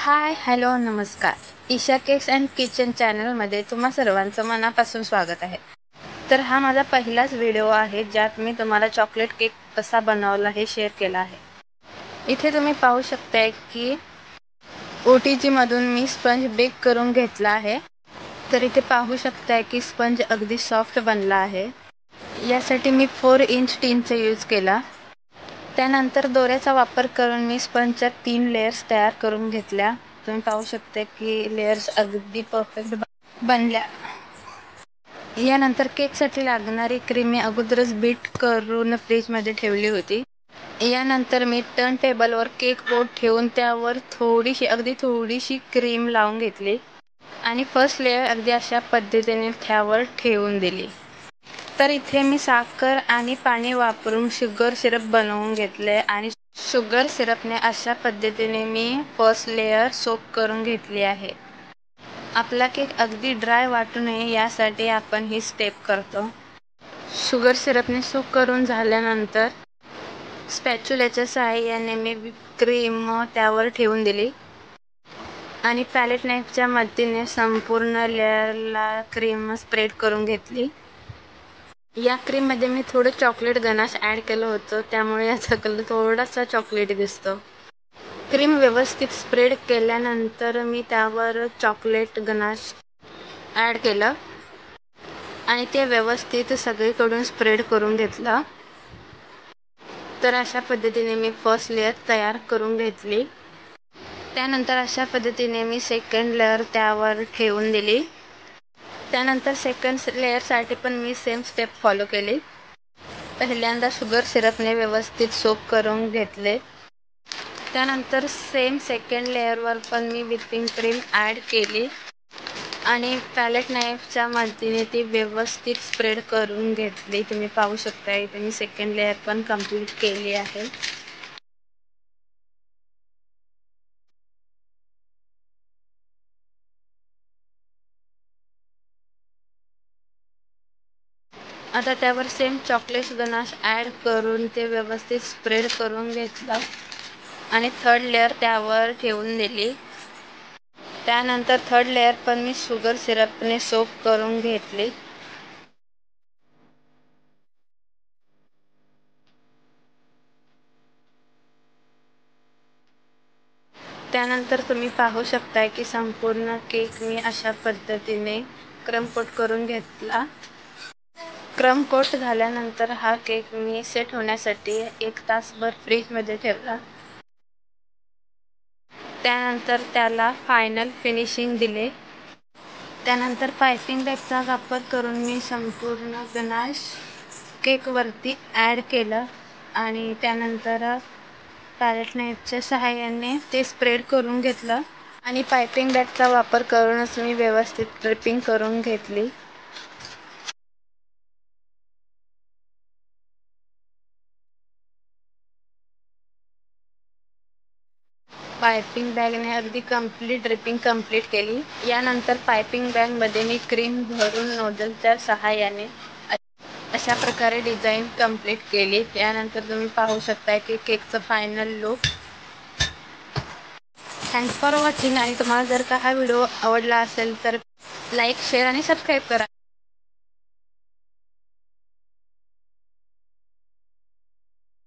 Hi hello नमस्कार. Isha cakes and kitchen चॅनलमध्ये तुम्हा सर्वांचं मनापासून स्वागत आहे. तर हा माझा पहिलाच व्हिडिओ आहे ज्यात मी तुम्हाला चॉकलेट केक कसा बनवला हे शेअर केला आहे. इथे तुम्ही पाहू शकताय की OTG मधून मी स्पंज बेक करून घेतला आहे. तर इथे पाहू शकताय की स्पंज अगदी सॉफ्ट बनला आहे. यासाठी मी 4 इंच टीनचा यूज केला. त्यानंतर दोऱ्याचा वापर करून मी स्पंजच्या 3 लेयर्स तयार करून घेतल्या. तुम्ही पाहू शकता की लेयर्स अगदी परफेक्ट बनल्या. यानंतर केकसाठी लागणारी क्रीम मी अगोदरच बीट करून फ्रीजमध्ये ठेवली होती. यानंतर मी टर्न टेबलवर केक बोर्ड ठेवून त्यावर अगदी थोडीशी क्रीम लावून घेतली आणि फर्स्ट लेयर अगदी अशा पद्धतीने त्यावर ठेवून दिली. तर इथे मी साखर आणि पाणी वापरून शुगर सिरप बनवून घेतले आणि शुगर सिरपने अशा पद्धतीने मी फर्स्ट लेयर सोक करून घेतली आहे. आपला केक अगदी ड्राय वाटू नये यासाठी आपण ही स्टेप करतो. शुगर सिरपने सोक करून झाल्यानंतर स्पॅच्युलाच्या सहाय्याने मी क्रीम त्यावर ठेवून दिली आणि पॅलेट नाईफच्या मदतीने संपूर्ण लेयरला क्रीम स्प्रेड करून घेतली. या क्रीममध्ये मी थोडं चॉकलेट गनाश ॲड केलं होतं, त्यामुळे याचा कलर थोडासा चॉकलेटी दिसतो. क्रीम व्यवस्थित स्प्रेड केल्यानंतर मी त्यावर चॉकलेट गनाश ॲड केलं आणि ते व्यवस्थित सगळीकडून स्प्रेड करून घेतलं. तर अशा पद्धतीने मी फर्स्ट लेयर तयार करून घेतली. त्यानंतर अशा पद्धतीने मी सेकंड लेयर त्यावर ठेवून दिली. त्यानंतर सेकंड लेयरसाठी पण मी सेम स्टेप फॉलो केली. पहिल्यांदा शुगर सिरपने व्यवस्थित सोक करून घेतले. त्यानंतर सेम सेकंड लेयरवर पण मी व्हिपिंग क्रीम ॲड केली आणि पॅलेट नाईफच्या मदतीने ती व्यवस्थित स्प्रेड करून घेतली. तुम्ही पाहू शकता इथे मी सेकंड लेयर पण कंप्लीट केली आहे. आता त्यावर सेम चॉकलेट गनाश ॲड करून ते व्यवस्थित स्प्रेड करून घेतलं आणि थर्ड लेयर त्यावर ठेवून दिली. त्यानंतर थर्ड लेयर पण मी शुगर सिरपने सोक करून घेतली. त्यानंतर तुम्ही पाहू शकताय की संपूर्ण केक मी अशा पद्धतीने क्रम कोट करून घेतला. क्रम कोट झाल्यानंतर हा केक मी सेट होण्यासाठी 1 तासभर फ्रीजमध्ये ठेवला. त्यानंतर त्याला फायनल फिनिशिंग दिले. त्यानंतर पायपिंग बॅगचा वापर करून मी संपूर्ण गनाश केकवरती ॲड केलं आणि त्यानंतर पॅलेट नाईफच्या सहाय्याने ते स्प्रेड करून घेतलं आणि पायपिंग बॅगचा वापर करूनच मी व्यवस्थित ड्रिपिंग करून घेतली. पायपिंग बॅगने अगदी ड्रिपिंग कंप्लीट केली. यानंतर पायपिंग बॅगमध्ये मी क्रीम भरून नोझलच्या सहाय्याने अशा प्रकारे डिझाईन कंप्लीट केली. त्यानंतर तुम्ही पाहू शकता की केकचं final look. Thanks for watching आणि तुम्हाला जर का हा व्हिडिओ आवडला असेल तर लाईक, शेअर आणि सबस्क्राईब करा.